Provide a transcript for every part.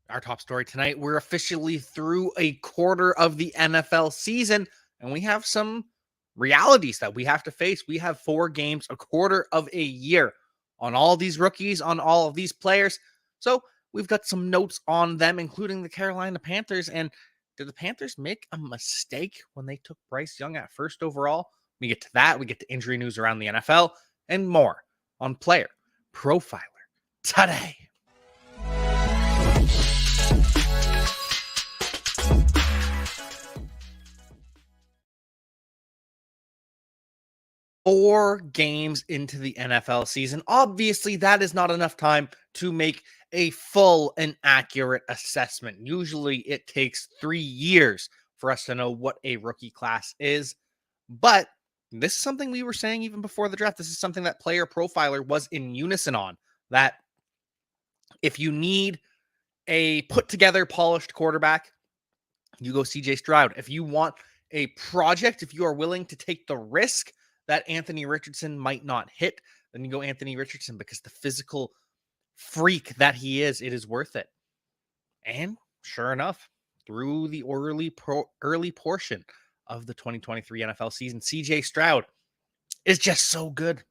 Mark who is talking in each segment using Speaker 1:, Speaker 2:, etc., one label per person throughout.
Speaker 1: Our top story tonight, we're officially through a quarter of the NFL season, and we have some realities that we have to face. We have 4 games, a quarter of a year on all these rookies, on all of these players. So we've got some notes on them, including the Carolina Panthers. And did the Panthers make a mistake when they took Bryce Young at first overall? We get to that. We get to injury news around the NFL and more on Player Profiler Today. Four games into the NFL season. Obviously, that is not enough time to make a full and accurate assessment. Usually, it takes 3 years for us to know what a rookie class is. But this is something we were saying even before the draft. This is something that Player Profiler was in unison on, that if you need a put-together, polished quarterback, you go CJ Stroud. If you want a project, if you are willing to take the risk that Anthony Richardson might not hit, then you go Anthony Richardson, because the physical freak that he is, it is worth it. And sure enough, through the early portion of the 2023 NFL season, CJ Stroud is just so good.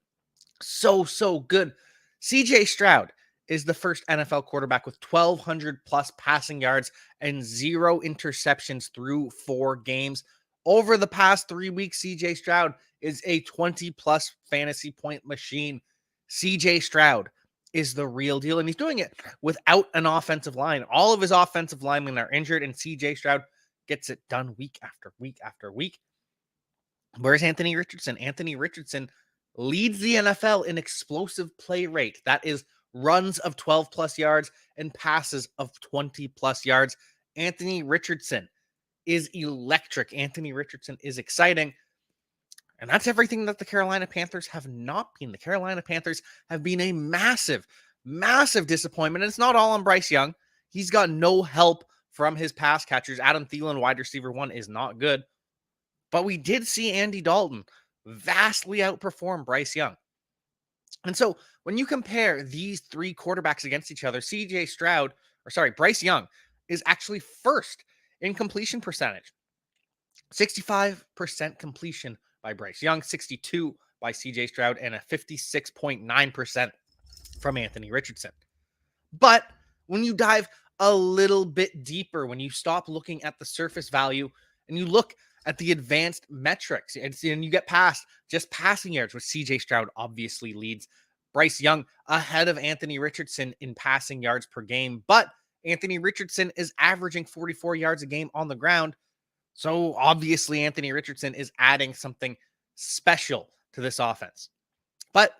Speaker 1: So good. CJ Stroud is the first NFL quarterback with 1,200 plus passing yards and 0 interceptions through 4 games. Over the past 3 weeks, CJ Stroud is a 20-plus fantasy point machine. CJ Stroud is the real deal, and he's doing it without an offensive line. All of his offensive linemen are injured, and CJ Stroud gets it done week after week after week. Where's Anthony Richardson? Anthony Richardson leads the NFL in explosive play rate. That is runs of 12-plus yards and passes of 20-plus yards. Anthony Richardson is electric. Anthony Richardson is exciting. And that's everything that the Carolina Panthers have not been. The Carolina Panthers have been a massive, massive disappointment. And it's not all on Bryce Young. He's got no help from his pass catchers. Adam Thielen, wide receiver 1, is not good. But we did see Andy Dalton vastly outperform Bryce Young. And so when you compare these 3 quarterbacks against each other, Bryce Young is actually first in completion percentage. 65% completion by Bryce Young, 62 by CJ Stroud, and a 56.9% from Anthony Richardson. But when you dive a little bit deeper, when you stop looking at the surface value and you look at the advanced metrics, and you get past just passing yards, which CJ Stroud obviously leads Bryce Young ahead of Anthony Richardson in passing yards per game. But Anthony Richardson is averaging 44 yards a game on the ground. So obviously Anthony Richardson is adding something special to this offense. But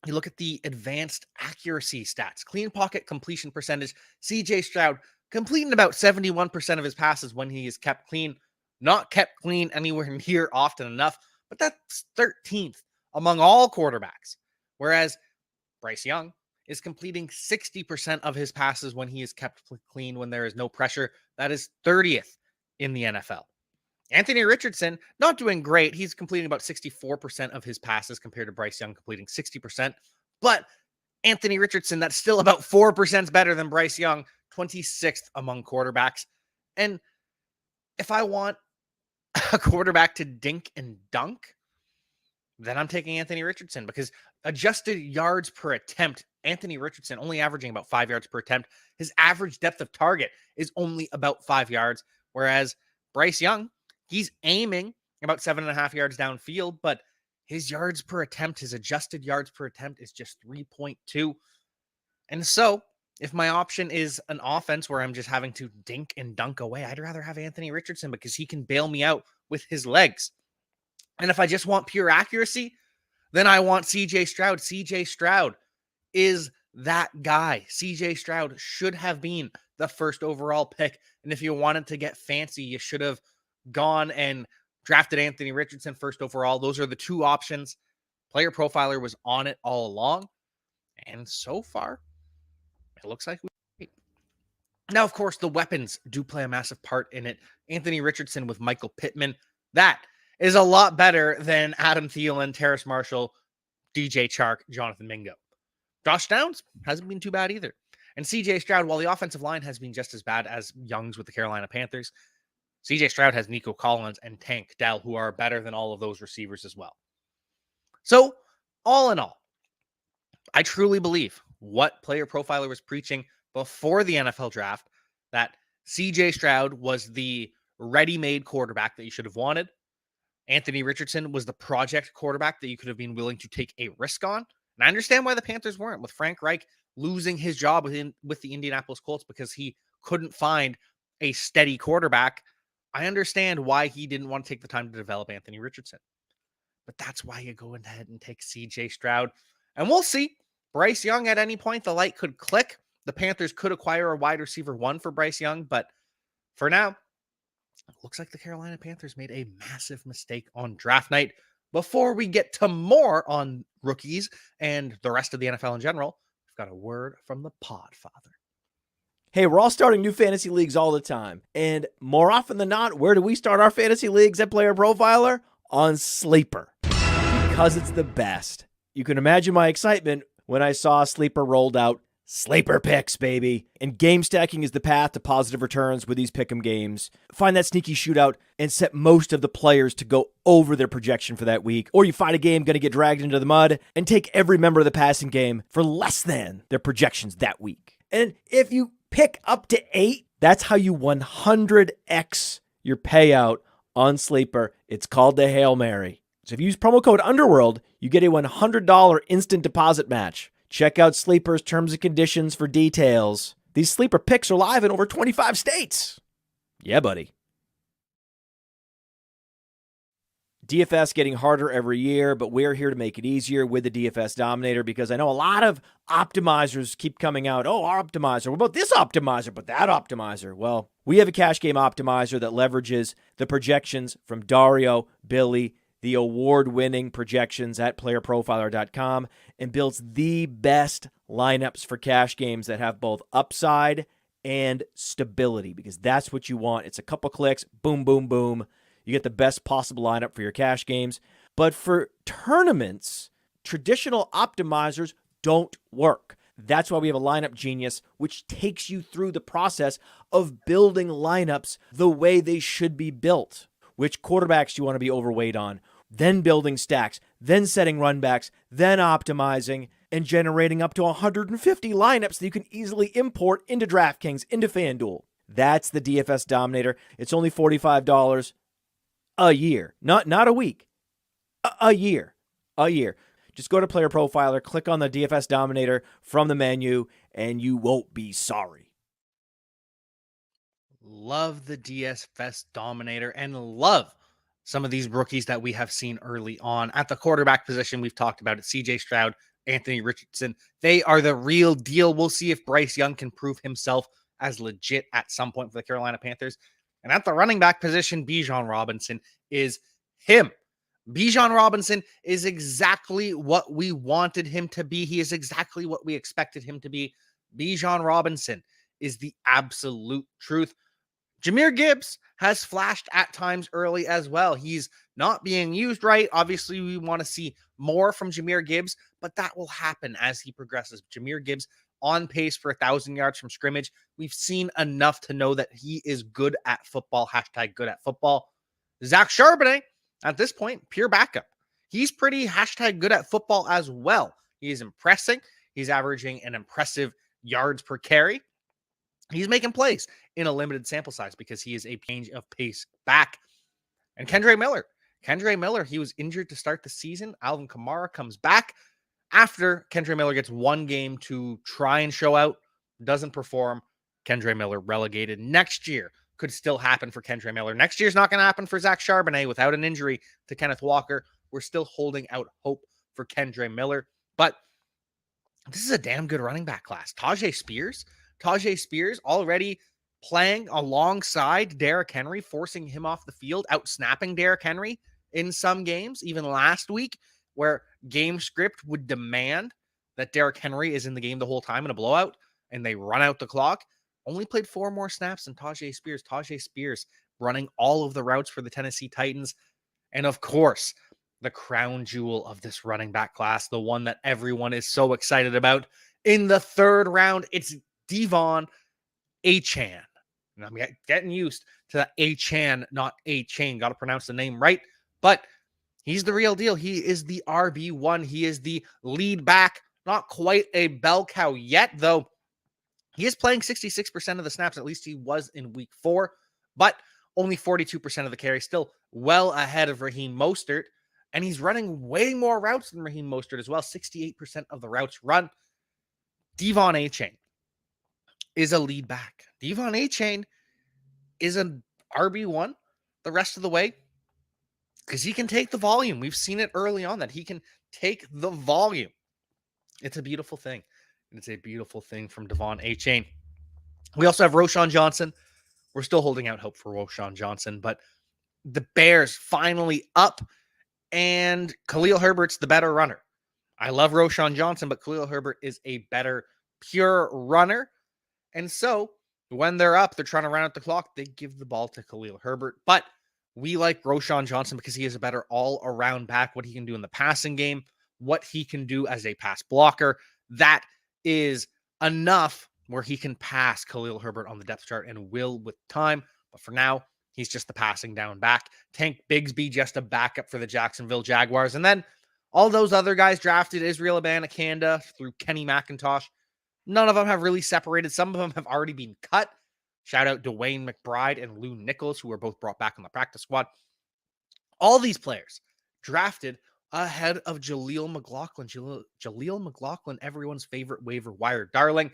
Speaker 1: you look at the advanced accuracy stats, clean pocket completion percentage, CJ Stroud completing about 71% of his passes when he is kept clean. Not kept clean anywhere near often enough, but that's 13th among all quarterbacks. Whereas Bryce Young is completing 60% of his passes when he is kept clean, when there is no pressure. That is 30th in the NFL. Anthony Richardson, not doing great. He's completing about 64% of his passes compared to Bryce Young completing 60%. But Anthony Richardson, that's still about 4% better than Bryce Young, 26th among quarterbacks. And if I want a quarterback to dink and dunk, then I'm taking Anthony Richardson, because adjusted yards per attempt, Anthony Richardson only averaging about 5 yards per attempt. His average depth of target is only about 5 yards, whereas Bryce Young, he's aiming about 7.5 yards downfield, but his yards per attempt, his adjusted yards per attempt is just 3.2. And so if my option is an offense where I'm just having to dink and dunk away, I'd rather have Anthony Richardson, because he can bail me out with his legs. And if I just want pure accuracy, then I want CJ Stroud. CJ Stroud is that guy. CJ Stroud should have been the first overall pick. And if you wanted to get fancy, you should have gone and drafted Anthony Richardson first overall. Those are the 2 options. Player Profiler was on it all along. And so far, it looks like we. Now, of course, the weapons do play a massive part in it. Anthony Richardson with Michael Pittman, that is a lot better than Adam Thielen, Terrace Marshall, DJ Chark, Jonathan Mingo. Josh Downs hasn't been too bad either. And CJ Stroud, while the offensive line has been just as bad as Young's with the Carolina Panthers, CJ Stroud has Nico Collins and Tank Dell, who are better than all of those receivers as well. So, all in all, I truly believe what Player Profiler was preaching before the NFL draft, that CJ Stroud was the ready-made quarterback that you should have wanted. Anthony Richardson was the project quarterback that you could have been willing to take a risk on. And I understand why the Panthers weren't, with Frank Reich losing his job with the Indianapolis Colts because he couldn't find a steady quarterback. I understand why he didn't want to take the time to develop Anthony Richardson. But that's why you go ahead and take CJ Stroud. And we'll see. Bryce Young, at any point, the light could click. The Panthers could acquire a wide receiver 1 for Bryce Young. But for now, it looks like the Carolina Panthers made a massive mistake on draft night. Before we get to more on rookies and the rest of the NFL in general, we've got a word from the Podfather.
Speaker 2: Hey, we're all starting new fantasy leagues all the time. And more often than not, where do we start our fantasy leagues at Player Profiler? On Sleeper. Because it's the best. You can imagine my excitement when I saw Sleeper rolled out. Sleeper picks, baby. And game stacking is the path to positive returns with these pick'em games. Find that sneaky shootout and set most of the players to go over their projection for that week. Or you find a game going to get dragged into the mud and take every member of the passing game for less than their projections that week. And if you pick up to 8, that's how you 100x your payout on Sleeper. It's called the Hail Mary. So if you use promo code Underworld, you get a $100 instant deposit match. Check out Sleeper's terms and conditions for details. These Sleeper picks are live in over 25 states. Yeah, buddy. DFS getting harder every year, but we're here to make it easier with the DFS Dominator because I know a lot of optimizers keep coming out. Oh, our optimizer. What about this optimizer? But that optimizer. Well, we have a cash game optimizer that leverages the projections from Dario, Billy, the award-winning projections at playerprofiler.com, and builds the best lineups for cash games that have both upside and stability, because that's what you want. It's a couple clicks, boom, boom, boom. You get the best possible lineup for your cash games. But for tournaments, traditional optimizers don't work. That's why we have a Lineup Genius, which takes you through the process of building lineups the way they should be built. Which quarterbacks you want to be overweight on, then building stacks, then setting runbacks, then optimizing, and generating up to 150 lineups that you can easily import into DraftKings, into FanDuel. That's the DFS Dominator. It's only $45 a year. Not a week. A year. A year. Just go to Player Profiler, click on the DFS Dominator from the menu, and you won't be sorry.
Speaker 1: Love the DFS Dominator and love some of these rookies that we have seen early on. At the quarterback position, we've talked about it. CJ Stroud, Anthony Richardson. They are the real deal. We'll see if Bryce Young can prove himself as legit at some point for the Carolina Panthers. And at the running back position, Bijan Robinson is him. Bijan Robinson is exactly what we wanted him to be. He is exactly what we expected him to be. Bijan Robinson is the absolute truth. Jahmyr Gibbs has flashed at times early as well. He's not being used right. Obviously, we want to see more from Jahmyr Gibbs, but that will happen as he progresses. Jahmyr Gibbs on pace for 1,000 yards from scrimmage. We've seen enough to know that he is good at football. Hashtag good at football. Zach Charbonnet, at this point, pure backup. He's pretty hashtag good at football as well. He is impressing. He's averaging an impressive yards per carry. He's making plays in a limited sample size because he is a change of pace back. And Kendre Miller, he was injured to start the season. Alvin Kamara comes back after Kendre Miller gets one game to try and show out, doesn't perform. Kendre Miller relegated. Next year could still happen for Kendre Miller. Next year's not going to happen for Zach Charbonnet without an injury to Kenneth Walker. We're still holding out hope for Kendre Miller. But this is a damn good running back class. Tajay Spears already playing alongside Derrick Henry, forcing him off the field, out-snapping Derrick Henry in some games, even last week, where game script would demand that Derrick Henry is in the game the whole time in a blowout, and they run out the clock. Only played 4 more snaps than Tajay Spears. Tajay Spears running all of the routes for the Tennessee Titans. And of course, the crown jewel of this running back class, the one that everyone is so excited about. In the 3rd round, it's Devon Achane. And I'm getting used to that Achane, not A-Chain. Got to pronounce the name right. But he's the real deal. He is the RB1. He is the lead back. Not quite a bell cow yet, though. He is playing 66% of the snaps. At least he was in week 4. But only 42% of the carry. Still well ahead of Raheem Mostert. And he's running way more routes than Raheem Mostert as well. 68% of the routes run. Devon Achane is a lead back. Devon Achane is an RB1 the rest of the way because he can take the volume. We've seen it early on that he can take the volume. It's a beautiful thing. It's a beautiful thing from Devon Achane. We also have Roschon Johnson. We're still holding out hope for Roschon Johnson, but the Bears finally up, and Khalil Herbert's the better runner. I love Roschon Johnson, but Khalil Herbert is a better pure runner. And so when they're up, they're trying to run out the clock, they give the ball to Khalil Herbert. But we like Roschon Johnson because he is a better all-around back, what he can do in the passing game, what he can do as a pass blocker. That is enough where he can pass Khalil Herbert on the depth chart and will with time. But for now, he's just the passing down back. Tank Bigsby, just a backup for the Jacksonville Jaguars. And then all those other guys drafted, Israel Abanikanda through Kenny McIntosh. None of them have really separated. Some of them have already been cut. Shout out Dwayne McBride and Lou Nichols, who were both brought back on the practice squad. All these players drafted ahead of Jaleel McLaughlin. Jaleel McLaughlin, everyone's favorite waiver wire darling.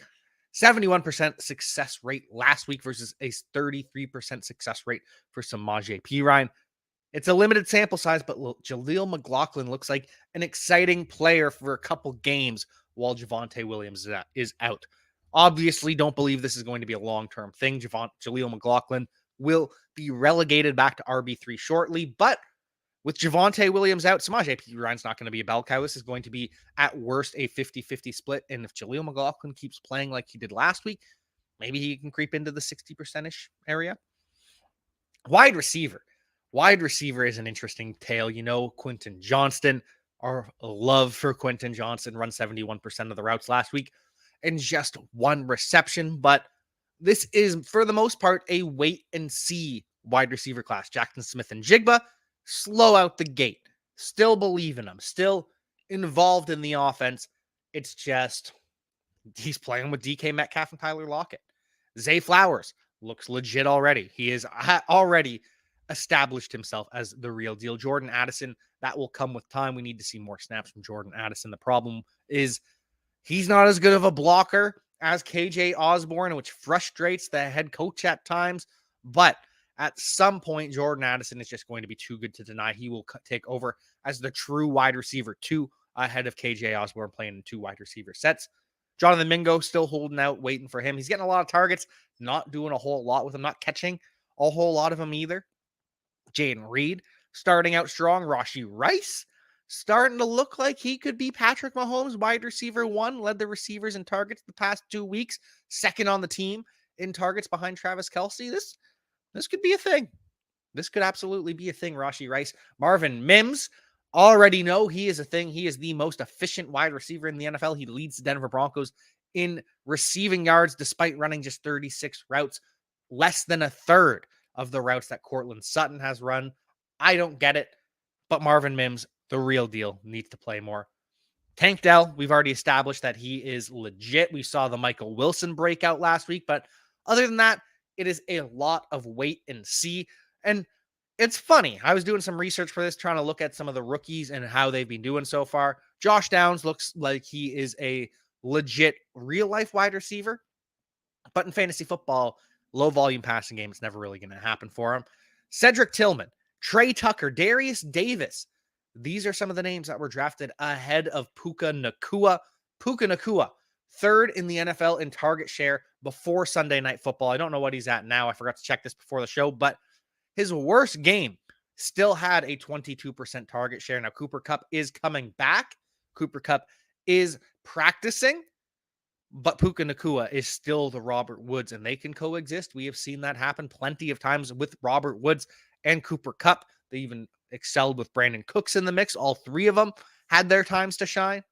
Speaker 1: 71% success rate last week versus a 33% success rate for Samaje Perine. It's a limited sample size, but Jaleel McLaughlin looks like an exciting player for a couple games while Javonte Williams is out. Obviously, don't believe this is going to be a long-term thing. Jaleel McLaughlin will be relegated back to RB3 shortly, but with Javonte Williams out, Samaje Perine's not going to be a bell cow. This is going to be, at worst, a 50-50 split. And if Jaleel McLaughlin keeps playing like he did last week, maybe he can creep into the 60%-ish area. Wide receiver. Wide receiver is an interesting tale. You know, Quentin Johnston, our love for Quentin Johnston, run 71% of the routes last week and just one reception. But this is, for the most part, a wait-and-see wide receiver class. Jackson Smith and Jigba, slow out the gate. Still believe in him. Still involved in the offense. It's just he's playing with DK Metcalf and Tyler Lockett. Zay Flowers looks legit already. He is already established himself as the real deal. Jordan Addison, that will come with time. We need to see more snaps from Jordan Addison. The problem is he's not as good of a blocker as KJ Osborne, which frustrates the head coach at times. But at some point, Jordan Addison is just going to be too good to deny. He will take over as the true wide receiver 2 ahead of KJ Osborne, playing in 2 wide receiver sets. Jonathan Mingo still holding out, waiting for him. He's getting a lot of targets, not doing a whole lot with him, not catching a whole lot of them either. Jaden Reed starting out strong. Rashee Rice starting to look like he could be Patrick Mahomes, wide receiver 1, led the receivers in targets the past 2 weeks, second on the team in targets behind Travis Kelce. This could be a thing. This could absolutely be a thing, Rashee Rice. Marvin Mims, already know he is a thing. He is the most efficient wide receiver in the NFL. He leads the Denver Broncos in receiving yards despite running just 36 routes, less than a third of the routes that Courtland Sutton has run. I don't get it, but Marvin Mims, the real deal, needs to play more. Tank Dell, we've already established that he is legit. We saw the Michael Wilson breakout last week, but other than that, it is a lot of wait and see. And it's funny. I was doing some research for this, trying to look at some of the rookies and how they've been doing so far. Josh Downs looks like he is a legit real-life wide receiver. But in fantasy football, low-volume passing game, it's never really going to happen for him. Cedric Tillman, Trey Tucker, Darius Davis. These are some of the names that were drafted ahead of Puka Nacua. Puka Nacua, third in the NFL in target share before Sunday Night Football. I don't know what he's at now. I forgot to check this before the show, but his worst game still had a 22% target share. Now, Cooper Kupp is coming back. Cooper Kupp is practicing, but Puka Nacua is still the Robert Woods, and they can coexist. We have seen that happen plenty of times with Robert Woods and Cooper Kupp. They even excelled with Brandon Cooks in the mix. All 3 of them had their times to shine.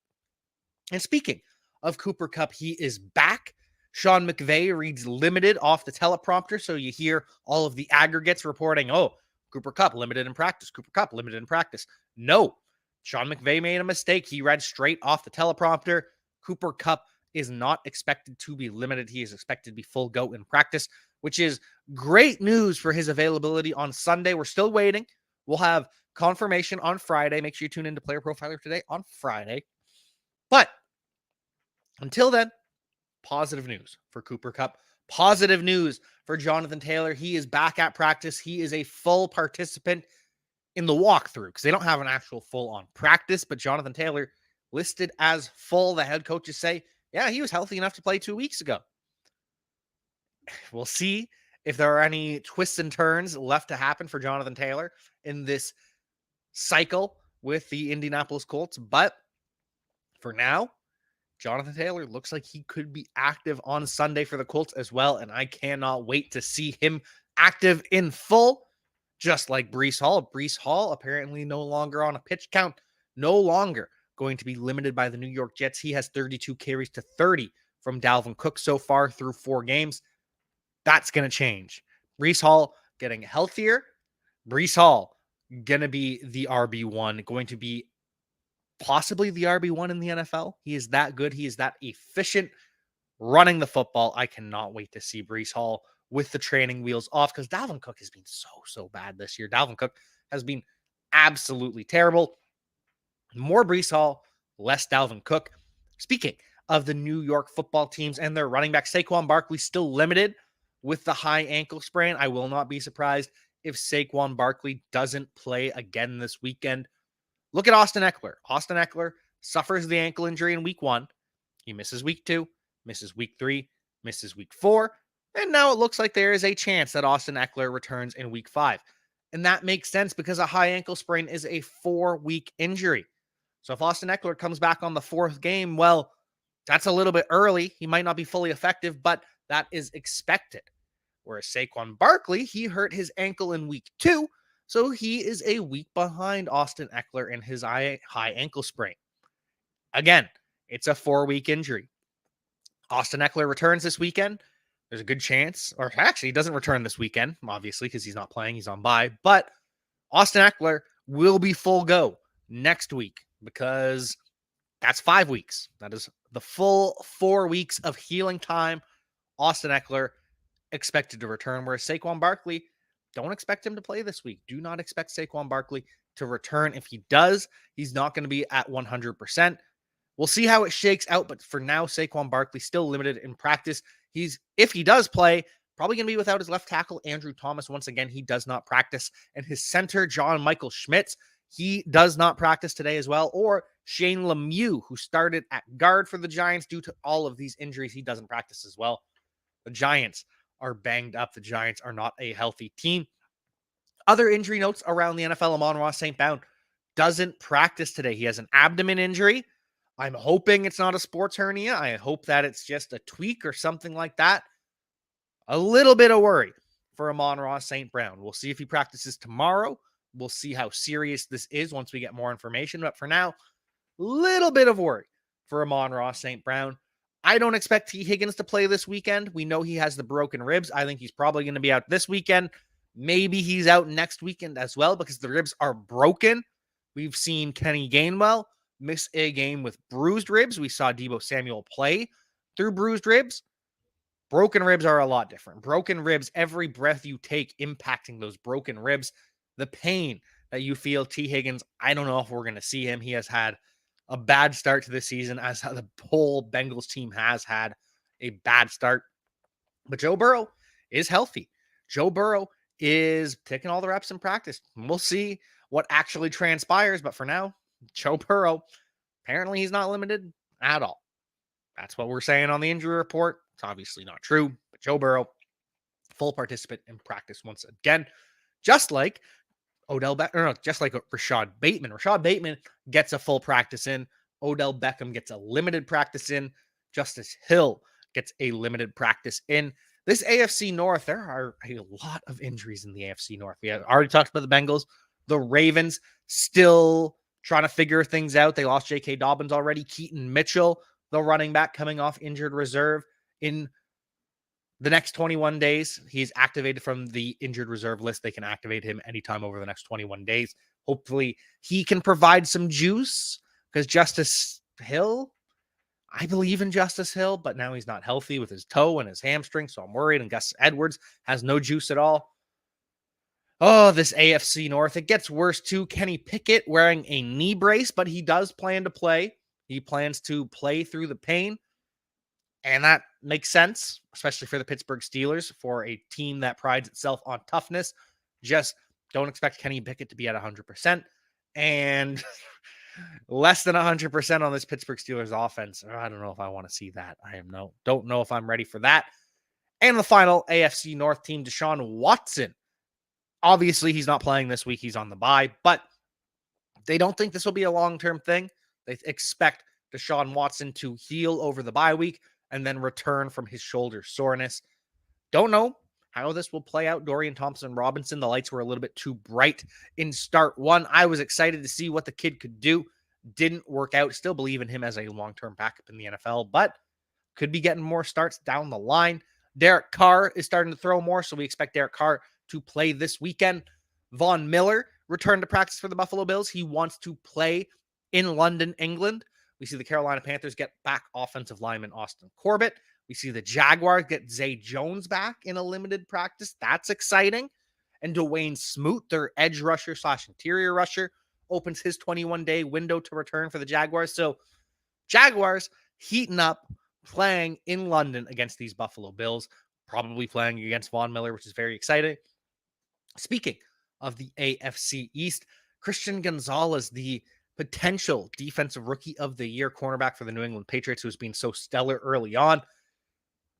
Speaker 1: And speaking of Cooper Kupp, he is back. Sean McVay reads limited off the teleprompter, so you hear all of the aggregates reporting, oh, Cooper Kupp limited in practice, Cooper Kupp limited in practice. No, Sean McVay made a mistake. He read straight off the teleprompter. Cooper Kupp is not expected to be limited. He is expected to be full go in practice, which is great news for his availability on Sunday. We're still waiting. We'll have confirmation on Friday. Make sure you tune into Player Profiler Today on Friday. But until then, positive news for Cooper Kupp. Positive news for Jonathan Taylor. He is back at practice. He is a full participant in the walkthrough because they don't have an actual full-on practice, but Jonathan Taylor listed as full. The head coaches say, yeah, he was healthy enough to play 2 weeks ago. We'll see if there are any twists and turns left to happen for Jonathan Taylor in this cycle with the Indianapolis Colts. But for now, Jonathan Taylor looks like he could be active on Sunday for the Colts as well, and I cannot wait to see him active in full, just like Bryce Hall. Bryce Hall apparently no longer on a pitch count, no longer going to be limited by the New York Jets. He has 32 carries to 30 from Dalvin Cook so far through 4 games. That's going to change. Bryce Hall getting healthier. Bryce Hall going to be the RB1, going to be possibly the RB1 in the NFL. He is that good. He is that efficient running the football. I cannot wait to see Bryce Hall with the training wheels off because Dalvin Cook has been so bad this year. Dalvin Cook has been absolutely terrible. More Bryce Hall, less Dalvin Cook. Speaking of the New York football teams and their running back, Saquon Barkley still limited with the high ankle sprain. I will not be surprised if Saquon Barkley doesn't play again this weekend. Look at Austin Eckler. Austin Eckler suffers the ankle injury in week 1. He misses week 2, misses week 3, misses week 4. And now it looks like there is a chance that Austin Eckler returns in week 5. And that makes sense because a high ankle sprain is a 4-week injury. So if Austin Eckler comes back on the 4th game, well, that's a little bit early. He might not be fully effective, but that is expected. Whereas Saquon Barkley, he hurt his ankle in week 2. So he is a week behind Austin Eckler in his high ankle sprain. Again, it's a 4-week injury. Austin Eckler returns this weekend. There's a good chance, or actually he doesn't return this weekend, obviously, because he's not playing. He's on bye. But Austin Eckler will be full go next week because that's 5 weeks. That is the full 4 weeks of healing time. Austin Eckler expected to return, whereas Saquon Barkley, don't expect him to play this week. Do not expect Saquon Barkley to return. If he does, he's not going to be at 100%. We'll see how it shakes out, but for now, Saquon Barkley still limited in practice. If he does play, probably going to be without his left tackle, Andrew Thomas. Once again, he does not practice. And his center, John Michael Schmitz, he does not practice today as well. Or Shane Lemieux, who started at guard for the Giants due to all of these injuries, he doesn't practice as well. The Giants are banged up. The Giants are not a healthy team. Other injury notes around the NFL, Amon-Ra St. Brown doesn't practice today. He has an abdomen injury. I'm hoping it's not a sports hernia. I hope that it's just a tweak or something like that. A little bit of worry for Amon-Ra St. Brown. We'll see if he practices tomorrow. We'll see how serious this is once we get more information. But for now, little bit of worry for Amon-Ra St. Brown. I don't expect T. Higgins to play this weekend. We know he has the broken ribs. I think he's probably going to be out this weekend. Maybe he's out next weekend as well because the ribs are broken. We've seen Kenny Gainwell miss a game with bruised ribs. We saw Deebo Samuel play through bruised ribs. Broken ribs are a lot different. Broken ribs, every breath you take impacting those broken ribs. The pain that you feel, T. Higgins, I don't know if we're going to see him. He has had a bad start to the season, as the whole Bengals team has had a bad start. But Joe Burrow is healthy. Joe Burrow is taking all the reps in practice. We'll see what actually transpires. But for now, Joe Burrow, apparently he's not limited at all. That's what we're saying on the injury report. It's obviously not true. But Joe Burrow, full participant in practice once again. Just like Rashad Bateman. Rashad Bateman gets a full practice in. Odell Beckham gets a limited practice in. Justice Hill gets a limited practice in. This AFC North, there are a lot of injuries in the AFC North. We have already talked about the Bengals. The Ravens still trying to figure things out. They lost J.K. Dobbins already. Keaton Mitchell, the running back, coming off injured reserve in the next 21 days. He's activated from the injured reserve list. They can activate him anytime over the next 21 days. Hopefully he can provide some juice, because Justice Hill, I believe in Justice Hill, but now he's not healthy with his toe and his hamstring, so I'm worried. And Gus Edwards has no juice at all. Oh, this AFC North, it gets worse too. Kenny Pickett wearing a knee brace, but he does plan to play. He plans to play through the pain. And that makes sense, especially for the Pittsburgh Steelers, for a team that prides itself on toughness. Just don't expect Kenny Pickett to be at 100%. And less than 100% on this Pittsburgh Steelers offense. I don't know if I want to see that. Don't know if I'm ready for that. And the final AFC North team, Deshaun Watson. Obviously, he's not playing this week. He's on the bye, but they don't think this will be a long-term thing. They expect Deshaun Watson to heal over the bye week and then return from his shoulder soreness. Don't know how this will play out. Dorian Thompson-Robinson, the lights were a little bit too bright in start one. I was excited to see what the kid could do. Didn't work out. Still believe in him as a long-term backup in the NFL, but could be getting more starts down the line. Derek Carr is starting to throw more, so we expect Derek Carr to play this weekend. Von Miller returned to practice for the Buffalo Bills. He wants to play in London, England. We see the Carolina Panthers get back offensive lineman Austin Corbett. We see the Jaguars get Zay Jones back in a limited practice. That's exciting. And Dwayne Smoot, their edge rusher / interior rusher, opens his 21-day window to return for the Jaguars. So Jaguars heating up, playing in London against these Buffalo Bills, probably playing against Von Miller, which is very exciting. Speaking of the AFC East, Christian Gonzalez, the potential defensive rookie of the year cornerback for the New England Patriots, who's been so stellar early on,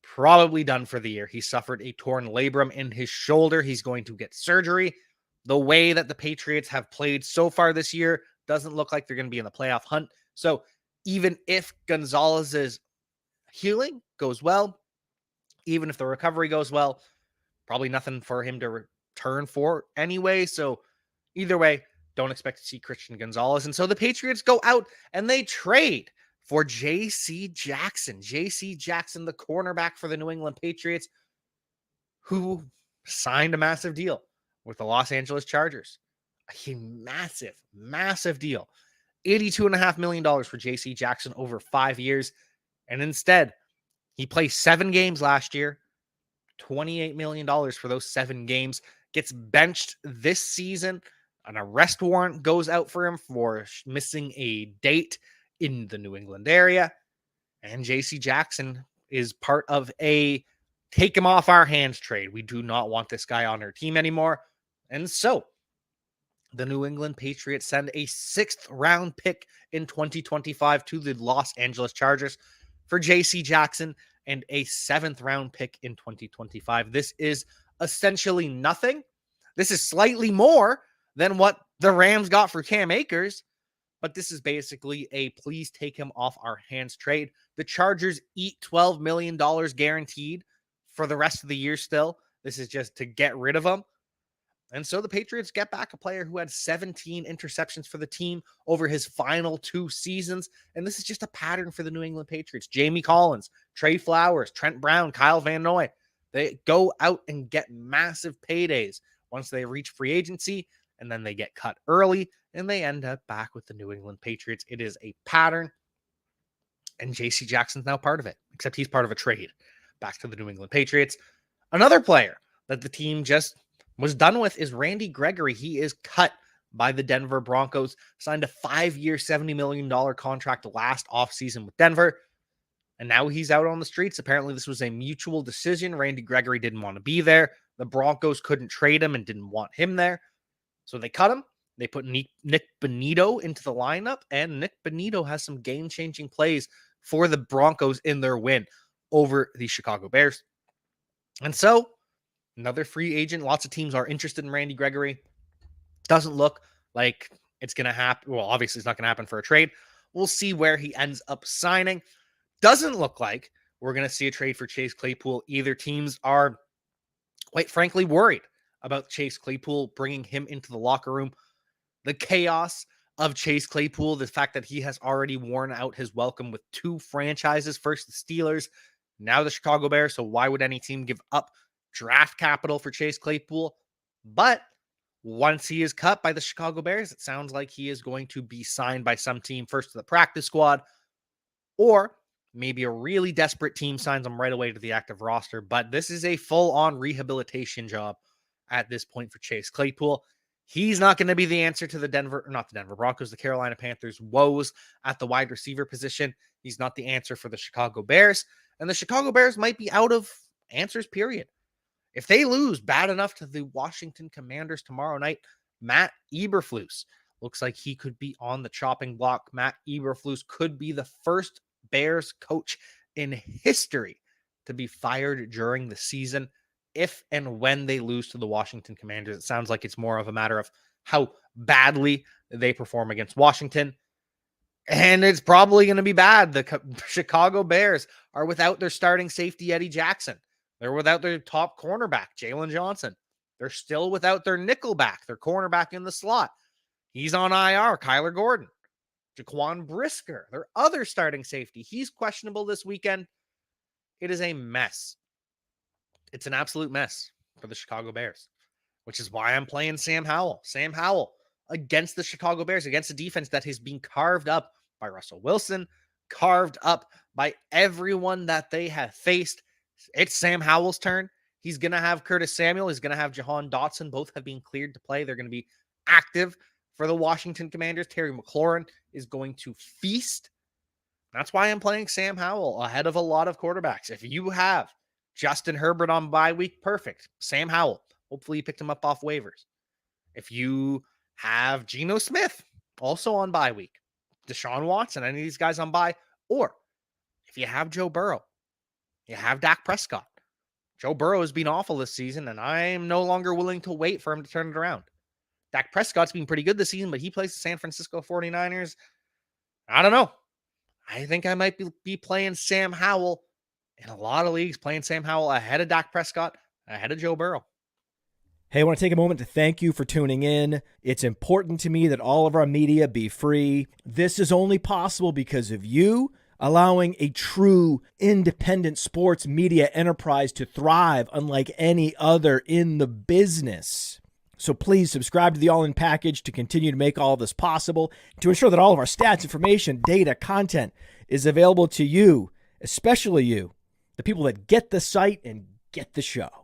Speaker 1: probably done for the year. He suffered a torn labrum in his shoulder. He's going to get surgery. The way that the Patriots have played so far this year doesn't look like they're going to be in the playoff hunt. So even if Gonzalez's healing goes well, even if the recovery goes well, probably nothing for him to return for anyway. So either way, don't expect to see Christian Gonzalez. And so the Patriots go out and they trade for J.C. Jackson. J.C. Jackson, the cornerback for the New England Patriots, who signed a massive deal with the Los Angeles Chargers. A massive, massive deal. $82.5 million for J.C. Jackson over 5 years. And instead, he played 7 games last year, $28 million for those 7 games. Gets benched this season. An arrest warrant goes out for him for missing a date in the New England area. And J.C. Jackson is part of a take him off our hands trade. We do not want this guy on our team anymore. And so the New England Patriots send a 6th round pick in 2025 to the Los Angeles Chargers for J.C. Jackson and a 7th round pick in 2025. This is essentially nothing. This is slightly more than what the Rams got for Cam Akers, but this is basically a please take him off our hands trade. The Chargers eat $12 million guaranteed for the rest of the year still. This is just to get rid of him. And so the Patriots get back a player who had 17 interceptions for the team over his final 2 seasons. And this is just a pattern for the New England Patriots. Jamie Collins, Trey Flowers, Trent Brown, Kyle Van Noy. They go out and get massive paydays once they reach free agency, and then they get cut early, and they end up back with the New England Patriots. It is a pattern, and J.C. Jackson's now part of it, except he's part of a trade back to the New England Patriots. Another player that the team just was done with is Randy Gregory. He is cut by the Denver Broncos, signed a 5-year, $70 million contract last offseason with Denver, and now he's out on the streets. Apparently, this was a mutual decision. Randy Gregory didn't want to be there. The Broncos couldn't trade him and didn't want him there. So they cut him. They put Nick Bonito into the lineup, and Nick Bonito has some game-changing plays for the Broncos in their win over the Chicago Bears. And so, another free agent. Lots of teams are interested in Randy Gregory. Doesn't look like it's going to happen. Well, obviously, it's not going to happen for a trade. We'll see where he ends up signing. Doesn't look like we're going to see a trade for Chase Claypool. Either teams are, quite frankly, worried about Chase Claypool, bringing him into the locker room. The chaos of Chase Claypool, the fact that he has already worn out his welcome with 2 franchises, first the Steelers, now the Chicago Bears. So why would any team give up draft capital for Chase Claypool? But once he is cut by the Chicago Bears, it sounds like he is going to be signed by some team first to the practice squad, or maybe a really desperate team signs him right away to the active roster. But this is a full-on rehabilitation job at this point for Chase Claypool. He's not going to be the answer to the Denver Broncos, the Carolina Panthers' woes at the wide receiver position. He's not the answer for the Chicago Bears. And the Chicago Bears might be out of answers, period. If they lose bad enough to the Washington Commanders tomorrow night, Matt Eberflus looks like he could be on the chopping block. Matt Eberflus could be the first Bears coach in history to be fired during the season if and when they lose to the Washington Commanders. It sounds like it's more of a matter of how badly they perform against Washington. And it's probably going to be bad. The Chicago Bears are without their starting safety, Eddie Jackson. They're without their top cornerback, Jalen Johnson. They're still without their nickelback, their cornerback in the slot. He's on IR, Kyler Gordon. Jaquan Brisker, their other starting safety. He's questionable this weekend. It is a mess. It's an absolute mess for the Chicago Bears, which is why I'm playing Sam Howell. Sam Howell against the Chicago Bears, against a defense that has been carved up by Russell Wilson, carved up by everyone that they have faced. It's Sam Howell's turn. He's going to have Curtis Samuel. He's going to have Jahan Dotson. Both have been cleared to play. They're going to be active for the Washington Commanders. Terry McLaurin is going to feast. That's why I'm playing Sam Howell ahead of a lot of quarterbacks. If you have Justin Herbert on bye week, perfect. Sam Howell. Hopefully you picked him up off waivers. If you have Geno Smith also on bye week, Deshaun Watson, any of these guys on bye, or if you have Joe Burrow, you have Dak Prescott. Joe Burrow has been awful this season, and I'm no longer willing to wait for him to turn it around. Dak Prescott's been pretty good this season, but he plays the San Francisco 49ers. I don't know. I think I might be playing Sam Howell in a lot of leagues, playing Sam Howell ahead of Dak Prescott, ahead of Joe Burrow.
Speaker 2: Hey, I want to take a moment to thank you for tuning in. It's important to me that all of our media be free. This is only possible because of you allowing a true independent sports media enterprise to thrive unlike any other in the business. So please subscribe to the All In Package to continue to make all of this possible, to ensure that all of our stats, information, data, content is available to you, especially you, the people that get the site and get the show.